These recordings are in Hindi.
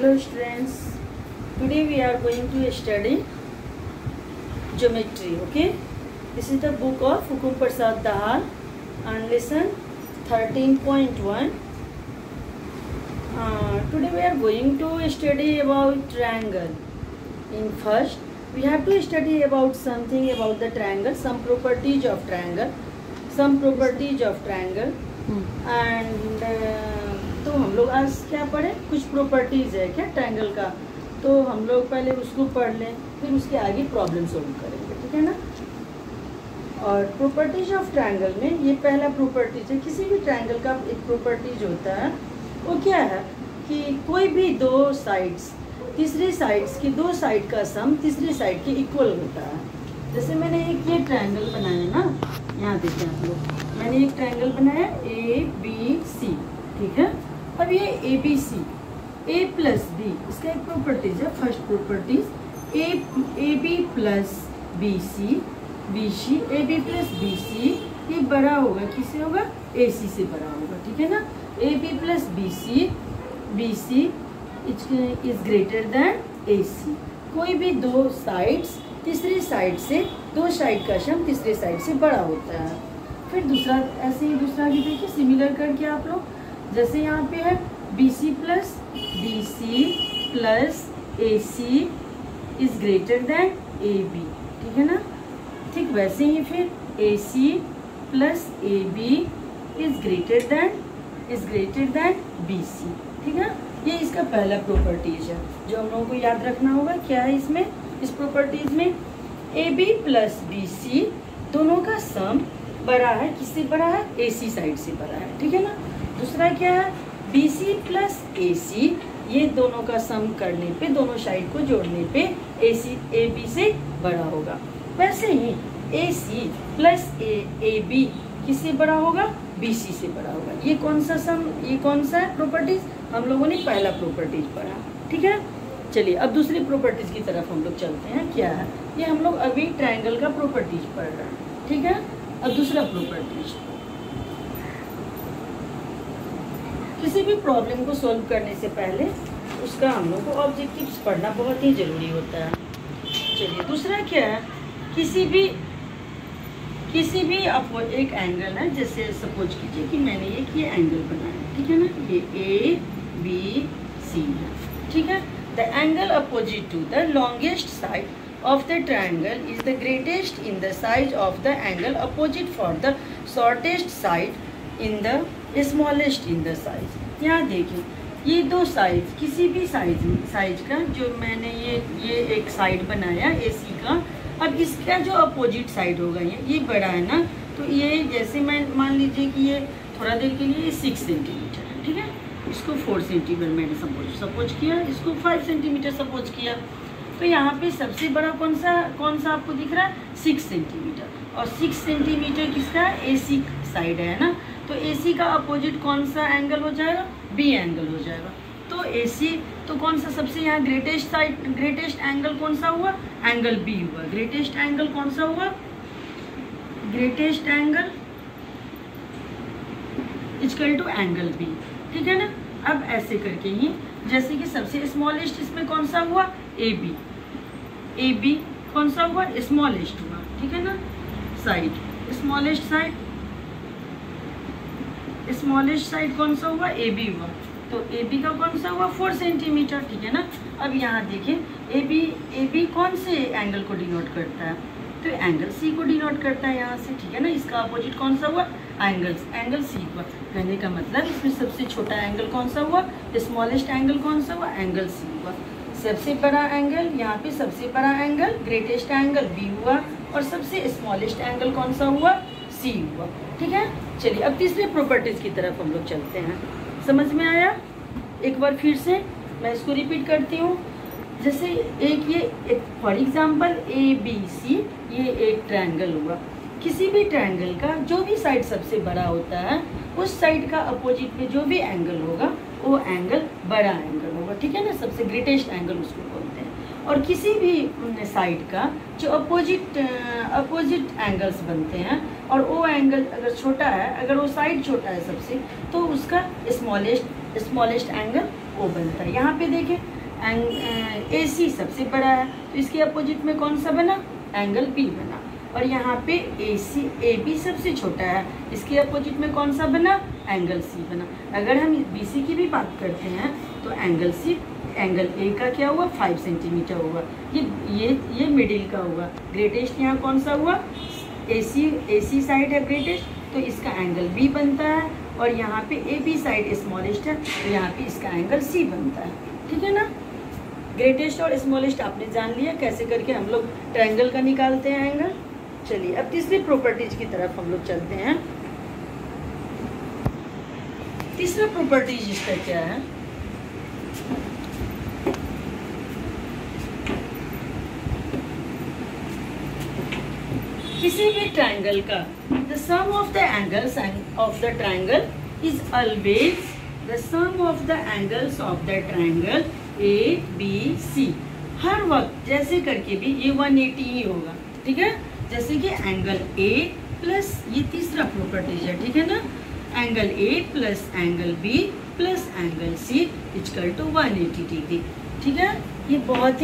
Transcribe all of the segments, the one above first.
Hello students, today we are going to study geometry. Okay, this is the book of Hukum Prasad Dahal and lesson 13.1. Today we are going to study about triangle. In first we have to study about something about the triangle, some properties of triangle and तो हम लोग आज क्या पढ़े, कुछ प्रॉपर्टीज है क्या ट्रायंगल का, तो हम लोग पहले उसको पढ़ लें, फिर उसके आगे प्रॉब्लम सॉल्व करेंगे, ठीक है ना। और प्रॉपर्टीज ऑफ ट्रायंगल में ये पहला प्रॉपर्टीज है, किसी भी ट्रायंगल का एक प्रॉपर्टीज होता है, वो क्या है कि कोई भी दो साइड्स तीसरी साइड्स की दो साइड का सम तीसरी साइड के इक्वल होता है। जैसे मैंने एक ये ट्रायंगल बनाया ना, यहाँ देखिए आप लोग, मैंने एक ट्रायंगल बनाया ABC, ठीक है। अब ये ABC A प्लस बी, इसका एक प्रॉपर्टीज है, first properties AB plus BC AB plus BC ये बड़ा होगा, किससे होगा, AC से बड़ा होगा, ठीक है ना। AB plus BC is greater than AC। कोई भी दो साइड्स तीसरी साइड से दो साइड का सम तीसरी साइड से बड़ा होता है। फिर दूसरा ऐसे ही दूसरा भी देखिए, सिमिलर करके आप लोग, जैसे यहाँ पे है BC plus AC is greater than AB, ठीक है ना। ठीक वैसे ही फिर AC plus AB is greater than BC, ठीक है। ये इसका पहला प्रॉपर्टीज है जो हम लोगों को याद रखना होगा। क्या है इसमें, इस प्रॉपर्टीज में AB प्लस BC दोनों का सम बड़ा है, किससे बड़ा है, AC साइड से बड़ा है, ठीक है ना। दूसरा क्या है, BC प्लस AC ये दोनों का सम करने पे, दोनों साइड को जोड़ने पे AB से बड़ा होगा। वैसे ही AC प्लस AB किससे बड़ा होगा, BC से बड़ा होगा। ये कौन सा है प्रॉपर्टीज, हम लोगों ने पहला प्रॉपर्टीज पढ़ा, ठीक है। चलिए अब दूसरी प्रॉपर्टीज की तरफ हम लोग चलते हैं। क्या है ये, हम लोग अभी ट्रायंगल का प्रॉपर्टीज पढ़ रहे हैं, ठीक है। अब दूसरा प्रॉपर्टीज, किसी भी प्रॉब्लम को सॉल्व करने से पहले उसका हम लोग को ऑब्जेक्टिव्स पढ़ना बहुत ही जरूरी होता है। चलिए दूसरा क्या है, किसी भी आपको एक एंगल है, जैसे सपोज कीजिए कि मैंने ये एंगल बनाया, ठीक है ना, ये ABC है, ठीक है। The angle opposite to the longest side of the triangle is the greatest in the size of the angle opposite for the shortest side in the smallest in the size। यहाँ देखिए ये दो साइज, किसी भी साइज का, जो मैंने ये एक साइड बनाया AC का, अब इसका जो अपोजिट साइड होगा ये बड़ा है ना, तो ये जैसे मैं मान लीजिए कि ये थोड़ा देर के लिए 6 सेंटीमीटर है, ठीक है। इसको 4 सेंटीमीटर मैंने सपोज किया, इसको 5 सेंटीमीटर सपोज किया, तो यहाँ पे सबसे बड़ा कौन सा आपको दिख रहा है, 6 सेंटीमीटर। और 6 सेंटीमीटर किसका है, AC साइड है ना, तो AC का अपोजिट कौन सा एंगल हो जाएगा, B एंगल हो जाएगा। तो AC तो कौन सा सबसे यहाँ ग्रेटेस्ट एंगल कौन सा हुआ, एंगल B हुआ। ग्रेटेस्ट एंगल कौन सा हुआ, greatest angle equal to angle B, ठीक है ना। अब ऐसे करके ही, जैसे कि सबसे स्मॉलेस्ट इसमें कौन सा हुआ, AB कौन सा हुआ, स्मॉलेस्ट हुआ, ठीक है ना। साइड स्मॉलेस्ट साइड कौन सा हुआ, AB हुआ, तो AB का कौन सा हुआ, 4 सेंटीमीटर, ठीक है ना। अब यहाँ देखें AB कौन से एंगल को डिनोट करता है, तो एंगल C को डिनोट करता है यहाँ से, ठीक है ना। इसका अपोजिट कौन सा हुआ, एंगल C हुआ। कहने का मतलब इसमें सबसे छोटा एंगल कौन सा हुआ, स्मॉलेस्ट एंगल कौन सा हुआ, एंगल C हुआ। सबसे बड़ा एंगल, यहाँ पे सबसे बड़ा एंगल ग्रेटेस्ट एंगल B हुआ, और सबसे स्मॉलेस्ट एंगल कौन सा हुआ, C हुआ, ठीक है। चलिए अब तीसरे प्रॉपर्टीज की तरफ हम लोग चलते हैं। समझ में आया, एक बार फिर से मैं इसको रिपीट करती हूँ। जैसे एक फॉर एग्जाम्पल ABC ये एक ट्रायंगल हुआ, किसी भी ट्रायंगल का जो भी साइड सबसे बड़ा होता है, उस साइड का अपोजिट में जो भी एंगल होगा वो एंगल बड़ा एंगल होगा, ठीक है ना। सबसे ग्रेटेस्ट एंगल उसको बोलते हैं। और किसी भी साइड का जो अपोजिट एंगल्स बनते हैं, और वो एंगल अगर छोटा है, अगर वो साइड छोटा है सबसे, तो उसका स्मॉलेस्ट एंगल ओ बनता है। यहाँ पे देखें AC सबसे बड़ा है तो इसके अपोजिट में कौन सा बना, एंगल B बना। और यहाँ पे AB सबसे छोटा है, इसके अपोजिट में कौन सा बना, एंगल C बना। अगर हम BC की भी बात करते हैं तो एंगल A का क्या हुआ, 5 सेंटीमीटर होगा। ये मिडिल का होगा। ग्रेटेस्ट यहाँ कौन सा हुआ, AC साइड है ग्रेटेस्ट, तो इसका एंगल B बनता है। और यहाँ पे AB साइड स्मॉलेस्ट है तो यहाँ पे इसका एंगल C बनता है। ठीक है ना। ग्रेटेस्ट और स्मॉलेस्ट आपने जान लिया कैसे करके हम लोग ट्रायंगल का निकालते हैं एंगल। चलिए अब तीसरी प्रॉपर्टीज की तरफ हम लोग चलते हैं। तीसरा प्रॉपर्टीज इसका क्या है, किसी भी ट्रायंगल का the sum of the angles of the triangle is always the sum of the angles of the triangle ABC। हर वक्त जैसे करके भी ये 180 ही होगा। ठीक है, जैसे कि एंगल A प्लस ये तीसरा प्रॉपर्टीज है। ठीक है ना, angle A plus angle B plus angle C equal to 180 degree. ठीक है, ये बहुत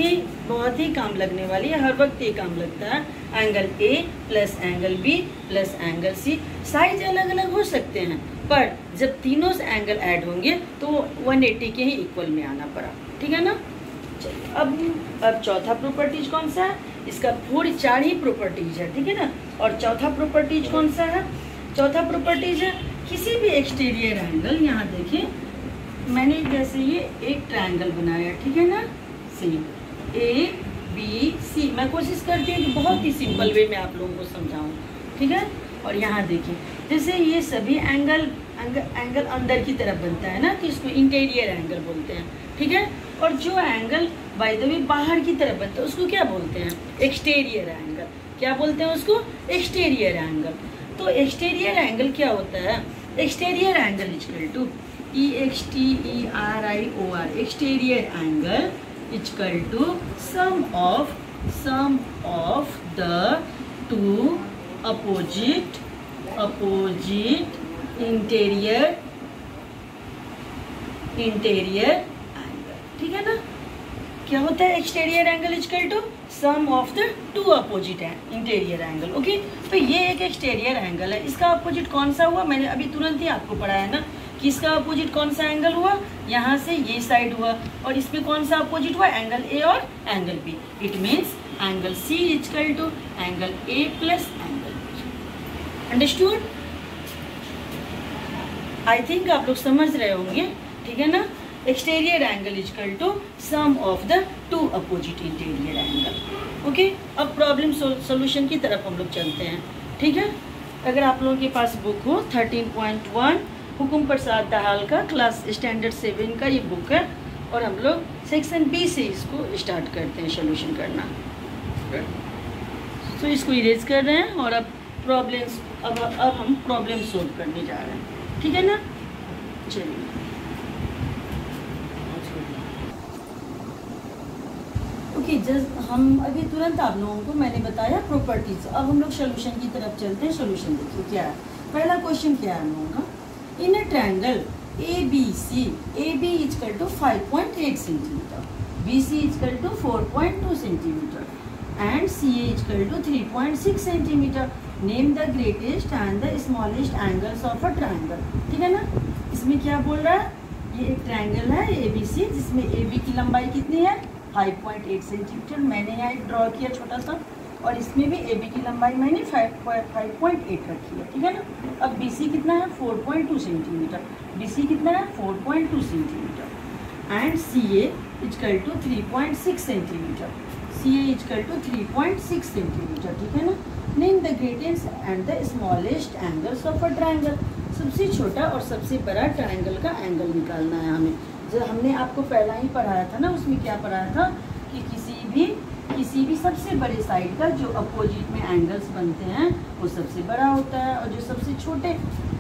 ही काम लगने वाली है, हर वक्त ये काम लगता है। Angle A plus angle B plus angle C, size अलग अलग हो सकते हैं पर जब तीनों से एंगल ऐड होंगे तो 180 के ही इक्वल में आना पड़ा। ठीक है ना। चलिए अब चौथा प्रॉपर्टीज कौन सा है, इसका पूरी 4 ही प्रॉपर्टीज है। ठीक है ना। और चौथा प्रॉपर्टीज कौन सा है, चौथा प्रॉपर्टीज है किसी भी एक्सटीरियर एंगल। यहाँ देखिए मैंने जैसे ये एक ट्रायंगल बनाया, ठीक है ना, सेम ABC। मैं कोशिश करती हूँ कि बहुत ही सिंपल वे में आप लोगों को समझाऊँ। ठीक है। और यहाँ देखिए जैसे ये सभी एंगल अंदर की तरफ बनता है ना, तो इसको इंटीरियर एंगल बोलते हैं। ठीक है। और जो एंगल बाय द वे बाहर की तरफ बनता है उसको क्या बोलते हैं, एक्सटीरियर एंगल। क्या बोलते हैं उसको, एक्सटीरियर एंगल। तो एक्सटीरियर एंगल क्या होता है, exterior angle equal to EXTERIOR, exterior angle equal to sum of the two opposite interior angle. ठीक है ना। क्या होता है exterior angle equal to sum of the two opposite interior angle. Okay, तो ये एक एक्सटीरियर एंगल है, इसका अपोजिट कौन सा हुआ, मैंने अभी तुरंत ही आपको पढ़ाया ना कि इसका अपोजिट कौन सा एंगल हुआ, यहाँ से ये साइड हुआ। और इसमें कौन सा अपोजिट हुआ, एंगल A और angle B। It means angle C equal to angle A plus angle B। Understood. I think आप लोग समझ रहे होंगे। ठीक है ना। Exterior angle equal to sum of the two opposite interior angle. Okay, अब प्रॉब्लम सॉल्यूशन की तरफ हम लोग चलते हैं। ठीक है। अगर आप लोगों के पास बुक हो 13.1 हुकुम प्रसाद दाहाल का क्लास स्टैंडर्ड 7 का ये बुक है, और हम लोग सेक्शन B से इसको स्टार्ट करते हैं सॉल्यूशन करना। तो इसको इरेज कर रहे हैं और अब हम प्रॉब्लम सोल्व करने जा रहे हैं। ठीक है ना। चलिए ओके, हम अभी तुरंत आप लोगों को मैंने बताया प्रॉपर्टीज। अब हम लोग सॉल्यूशन की तरफ चलते हैं। सॉल्यूशन देखिए क्या है। पहला क्वेश्चन क्या है हम लोगों का, in a triangle ABC, AB equal to 5.8 centimetre, BC equal to 4.2 centimetre and CA equal to 3.6 centimetre. Name the greatest and the smallest angles of a triangle. ठीक है ना। इसमें क्या बोल रहा है, ये एक ट्रायंगल है ABC जिसमें AB की लंबाई कितनी है, 5.8 सेंटीमीटर। मैंने यहाँ एक ड्रॉ किया छोटा सा, और इसमें भी AB की लंबाई मैंने 5.8 रखी है। ठीक है ना। अब BC कितना है, 4.2 सेंटीमीटर। BC कितना है, 4.2 centimetre and CA equal to 3.6 centimetre. CA equal to 3.6 centimetre. ठीक है ना। Name the greatest and the smallest angles of a triangle. सबसे छोटा और सबसे बड़ा ट्रायंगल का एंगल निकालना है हमें। जो हमने आपको पहला ही पढ़ाया था ना, उसमें क्या पढ़ाया था कि किसी भी सबसे बड़े साइड का जो अपोजिट में एंगल्स बनते हैं वो सबसे बड़ा होता है, और जो सबसे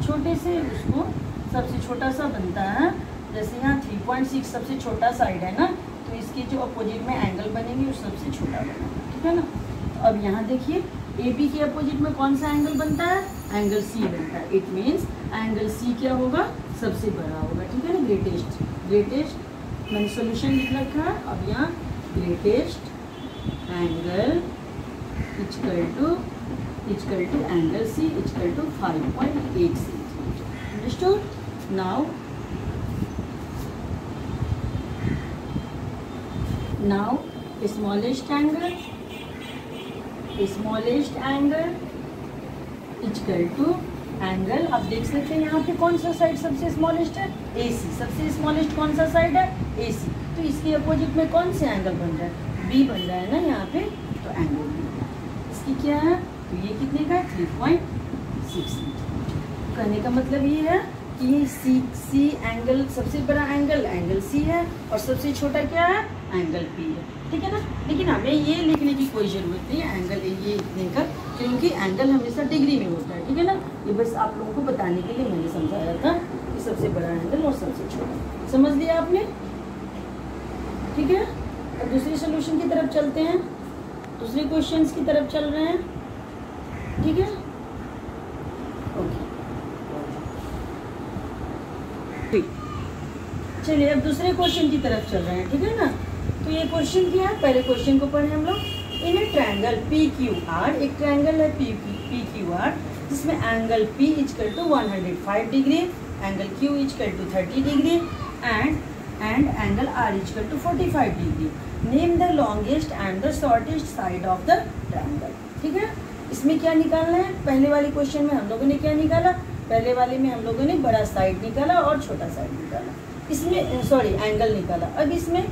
छोटे से उसको सबसे छोटा सा बनता है। जैसे यहाँ 3.6 सबसे छोटा साइड है ना, तो इसके जो अपोजिट में एंगल बनेंगे वो सबसे छोटा बनेगा। ठीक है ना। तो अब यहाँ देखिए AB के अपोजिट में कौन सा एंगल बनता है, एंगल C बनता है। इट मीन्स एंगल C क्या होगा, सबसे बड़ा होगा। ठीक है ना, ग्रेटेस्ट। मैंने सॉल्यूशन लिख रखा है। अब यहाँ greatest angle equal to angle C equal to 5.8 centimetre. Understood? Now smallest angle equal to angle, आप देख सकते हैं यहाँ पे कौन सा साइड सबसे स्मॉलेस्ट है, AC। सबसे स्मॉलेस्ट कौन सा साइड है, AC। तो इसके अपोजिट में कौन से एंगल बन रहा है, B बन रहा है ना यहाँ पे, तो एंगल इसकी क्या है, तो ये कितने का है, 3.6 सेंटीमीटर। कहने का मतलब ये है कि ये सी एंगल, सबसे बड़ा एंगल C है और सबसे छोटा क्या है, एंगल P है, ठीक है ना। लेकिन हमें ये लिखने की कोई ज़रूरत नहीं है एंगल ये इतने का, क्योंकि एंगल हमेशा डिग्री में होता है, ठीक है ना। ये बस आप लोगों को बताने के लिए मैंने समझाया था कि सबसे बड़ा एंगल और सबसे छोटा। समझ लिया आपने, ठीक है। अब दूसरे सोल्यूशन की तरफ चलते हैं, दूसरे क्वेश्चंस की तरफ चल रहे हैं, ठीक है। ओके, चलिए अब दूसरे क्वेश्चन की तरफ चल रहे हैं, ठीक है ना। तो ये क्वेश्चन क्या है, पहले क्वेश्चन को पढ़े हम लोग। इन ए ट्रायंगल PQR, एक ट्रायंगल है PQR जिसमें angle P equal to 105 degree, angle Q equal to 30 degree and angle R equal to 45 degree. Name the longest and the shortest side of the triangle, ठीक है। इसमें क्या निकालना है, पहले वाले क्वेश्चन में हम लोगों ने क्या निकाला, पहले वाले में हम लोगों ने बड़ा साइड निकाला और छोटा साइड निकाला, इसमें सॉरी एंगल निकाला। अब इसमें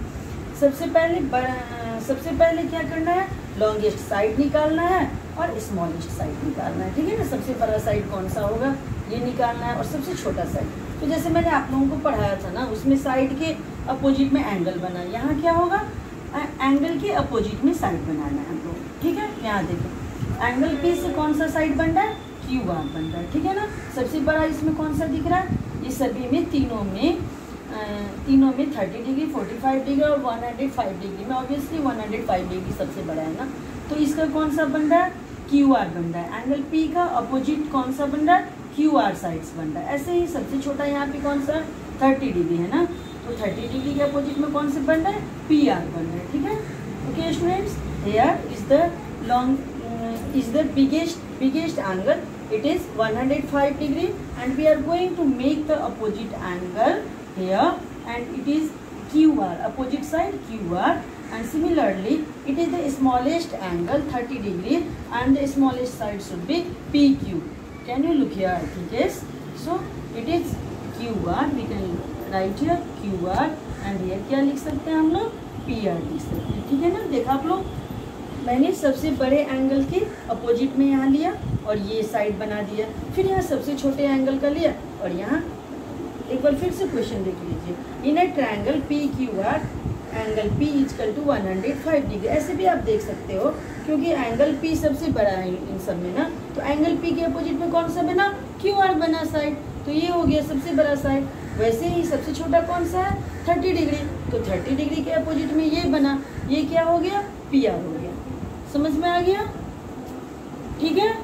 सबसे पहले क्या करना है, लॉन्गेस्ट साइड निकालना है और स्मॉलेस्ट साइड निकालना है, ठीक है ना। सबसे बड़ा साइड कौन सा होगा ये निकालना है और सबसे छोटा साइड। तो जैसे मैंने आप लोगों को पढ़ाया था ना, उसमें साइड के अपोजिट में एंगल बना, यहाँ क्या होगा, एंगल के अपोजिट में साइड बनाना है हम लोग, ठीक है। यहाँ देखो एंगल P से कौन सा साइड बन रहा है, QR बन रहा है, ठीक है ना। सबसे बड़ा इसमें कौन सा दिख रहा है, ये सभी में तीनों में 30 डिग्री, 45 डिग्री और 105 डिग्री में ऑब्वियसली 105 डिग्री सबसे बड़ा है ना। तो इसका कौन सा बन रहा है, QR बन रहा है। एंगल P का अपोजिट कौन सा बन रहा है, QR साइड्स बन रहा है। ऐसे ही सबसे छोटा यहाँ पे कौन सा 30 डिग्री है ना, तो 30 डिग्री के अपोजिट में कौन से बन रहा है, PR बन रहा है, ठीक है। Okay students, here is the biggest angle, it is 105 degree and we are going to make the opposite angle here and it is QR, opposite side QR, and similarly it is the smallest angle 30 degree and the smallest side should be PQ. Can you look here, I think yes. So it is QR, we can write here QR and here क्या लिख सकते हैं हम लोग, PR लिख सकते हैं, ठीक है ना। देखा आप लोग, मैंने सबसे बड़े एंगल के अपोजिट में यहाँ लिया और ये साइड बना दिया, फिर यहाँ सबसे छोटे एंगल का लिया और यहाँ एक बार फिर से क्वेश्चन देख लीजिए। In a triangle PQR angle P equal to 105 degree, ऐसे भी आप देख सकते हो क्योंकि एंगल P सबसे बड़ा है इन सब में ना। तो एंगल P के अपोजिट में कौन सा बना, QR बना साइड, तो ये हो गया सबसे बड़ा साइड। वैसे ही सबसे छोटा कौन सा है, 30 डिग्री, तो 30 डिग्री के अपोजिट में ये बना, ये क्या हो गया, PR हो गया। समझ में आ गया, ठीक है।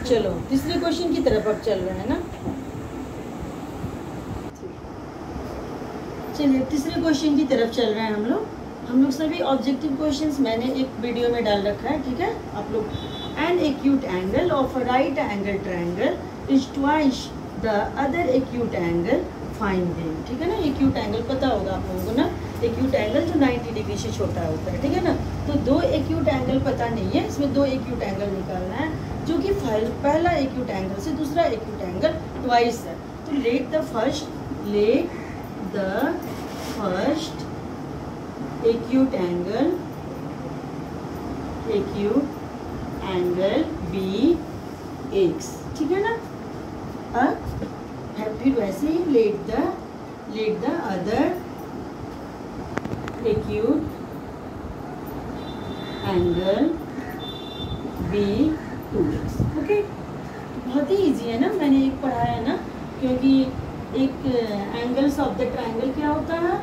चलो तीसरे क्वेश्चन की तरफ अब चल रहे हैं ना। चलिए तीसरे क्वेश्चन की तरफ चल रहे हैं हम लोग सभी ऑब्जेक्टिव क्वेश्चंस मैंने एक वीडियो में डाल रखा है, ठीक है। आप लोग an acute angle of right angle triangle is twice the other acute angle, find them, ठीक है ना। एक्यूट एंगल पता होगा आप लोगों को ना, एक्यूट एंगल जो 90 डिग्री से छोटा होता है, ठीक है ना। तो दो एक्यूट एंगल पता नहीं है, इसमें दो एक्यूट एंगल निकालना है जो कि पहला एक्यूट एंगल से दूसरा एक्यूट एंगल ट्वाइस है। तो let the first acute angle be x, ठीक है ना। फिर वैसे ही let the other acute angle be 2x, okay. बहुत ही इजी है ना, मैंने एक पढ़ाया है ना, क्योंकि एक एंगल्स ऑफ द ट्रायंगल क्या होता है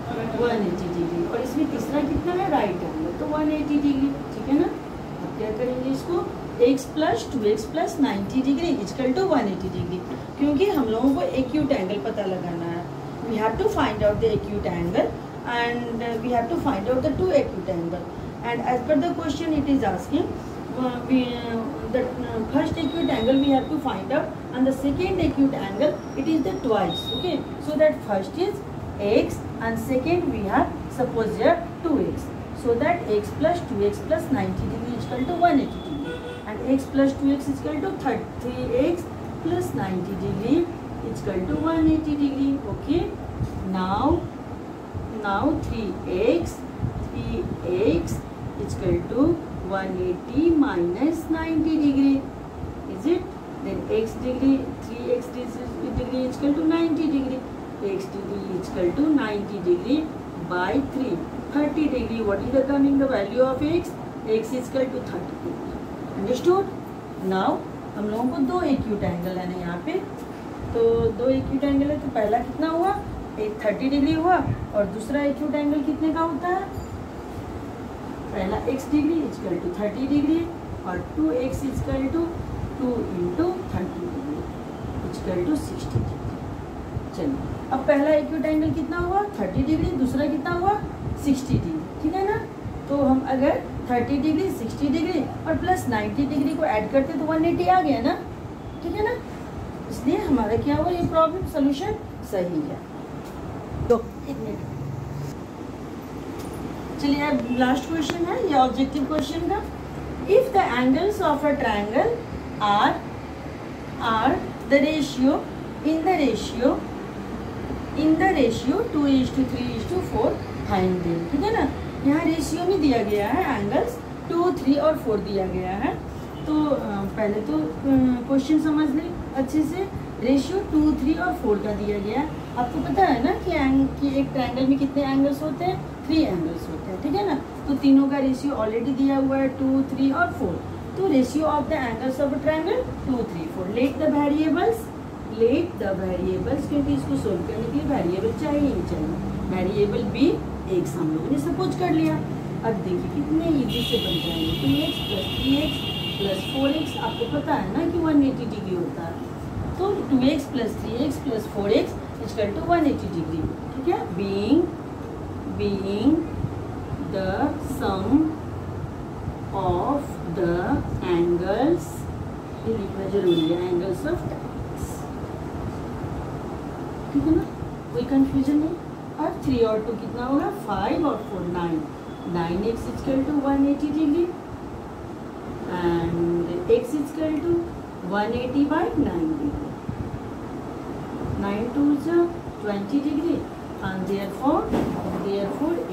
180 डिग्री और इसमें तीसरा कितना है, राइट एंगल, तो 180 डिग्री, ठीक है ना। अब क्या करेंगे, इसको x plus 2x plus 90 degree equal to 180 degree, क्योंकि हम लोगों को एक्यूट एंगल पता लगाना है. We have to find out the acute angle and we have to find out the two acute angle, and as per the question it is asking the first acute angle we have to find out, and the second acute angle it is the twice. Okay, so that first is x and second we have suppose here 2x, so that x plus 2x plus 90 degree is equal to 180 degree, and x plus 2x is equal to 3x plus 90 degree is equal to 180 degree. Okay, now 3x is equal to 180 minus 90 degree, is it? Then x degree 3x degree is equal to 90 degree, x degree is equal to 90 degree by 3, 30 degree. What is the coming the value of x? X is equal to 30 degree. Understood? Now हम लोगों को दो एक्यूट एंगल है ना यहाँ पे, तो दो एक्यूट एंगल है, तो पहला कितना हुआ, एक 30 डिग्री हुआ, और दूसरा एक्यूट एंगल कितने का होता है, पहला x degree equal to 30 degree और 2x equal to 2 into 30 degree equal to 60 degree. चलिए, अब पहला एक्यूट एंगल कितना हुआ, 30 डिग्री, दूसरा कितना हुआ, 60 डिग्री. ठीक है ना, तो हम अगर 30 डिग्री 60 डिग्री और प्लस 90 डिग्री को ऐड करते तो 180 आ गया ना. ठीक है ना, इसलिए हमारा क्या हुआ, ये प्रॉब्लम सोल्यूशन सही है. तो एक मिनट, चलिए अब लास्ट क्वेश्चन है, ये ऑब्जेक्टिव क्वेश्चन का. If the angles of a triangle are the ratio in the ratio 2:3:4 find them. ठीक है ना, यहाँ रेशियो में दिया गया है एंगल्स 2, 3 और 4 दिया गया है. तो पहले तो क्वेश्चन समझ लें अच्छे से. रेशियो 2, 3 और 4 का दिया गया है. आपको पता है ना कि एक ट्रायंगल में कितने एंगल्स होते हैं, 3 एंगल्स होते हैं. ठीक है ना, तो तीनों का रेशियो ऑलरेडी दिया हुआ है 2, 3 और 4. तो ratio of the angles of a triangle 2, 3, 4. Let the variables, क्योंकि इसको सोल्व करने के लिए वेरिएबल चाहिए ही चाहिए. वेरिएबल बी एक्स हम लोगों ने सपोज कर लिया. अब देखिए कितने इजी से बन जाएंगे. 2x plus 3x plus 4x, आपको पता है ना कि 180 डिग्री होता है. तो 2x plus 3x plus 4x equal to 180 degree. ठीक है, being the sum of the angles, ये लिखना जरूरी है, एंगल्स ऑफ ट्रायंगल्स. ठीक है ना, कोई कंफ्यूजन नहीं. अब 3 और 2 कितना होगा, 5 और 4 9. 9x equal to 180 degree and x equal to 180 by 9 degree. 9 2 20 degree and therefore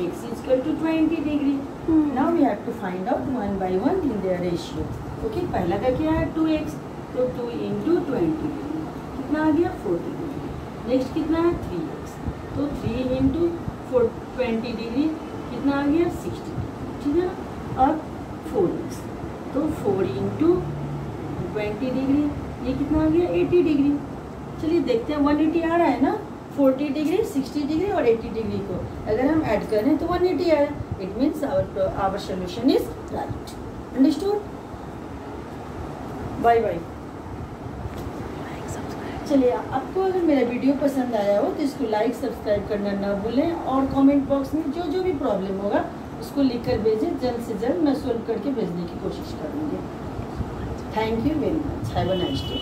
x is equal to 20 degree. Now we have to find out one by one in their ratio. Okay, पहला का क्या है 2x, तो 2 into 20 degree कितना आ गया 40 डिग्री. नेक्स्ट कितना है 3x, तो 3 into 20 डिग्री कितना आ गया 60 डिग्री. ठीक है ना, अब 4x, तो 4 into 20 डिग्री ये कितना आ गया 80 डिग्री. चलिए देखते हैं 180 आ रहा है ना, 40 डिग्री 60 डिग्री और 80 डिग्री को अगर हम ऐड करें तो 180 आ रहा है. It means our solution is right. Understood. Bye bye. चलिए, आपको अगर मेरा वीडियो पसंद आया हो तो इसको लाइक सब्सक्राइब करना ना भूलें, और कमेंट बॉक्स में जो भी प्रॉब्लम होगा उसको लिखकर भेजें. जल्द से जल्द मैं सोल्व करके भेजने की कोशिश करूँगी. Thank you very much. Have a nice day.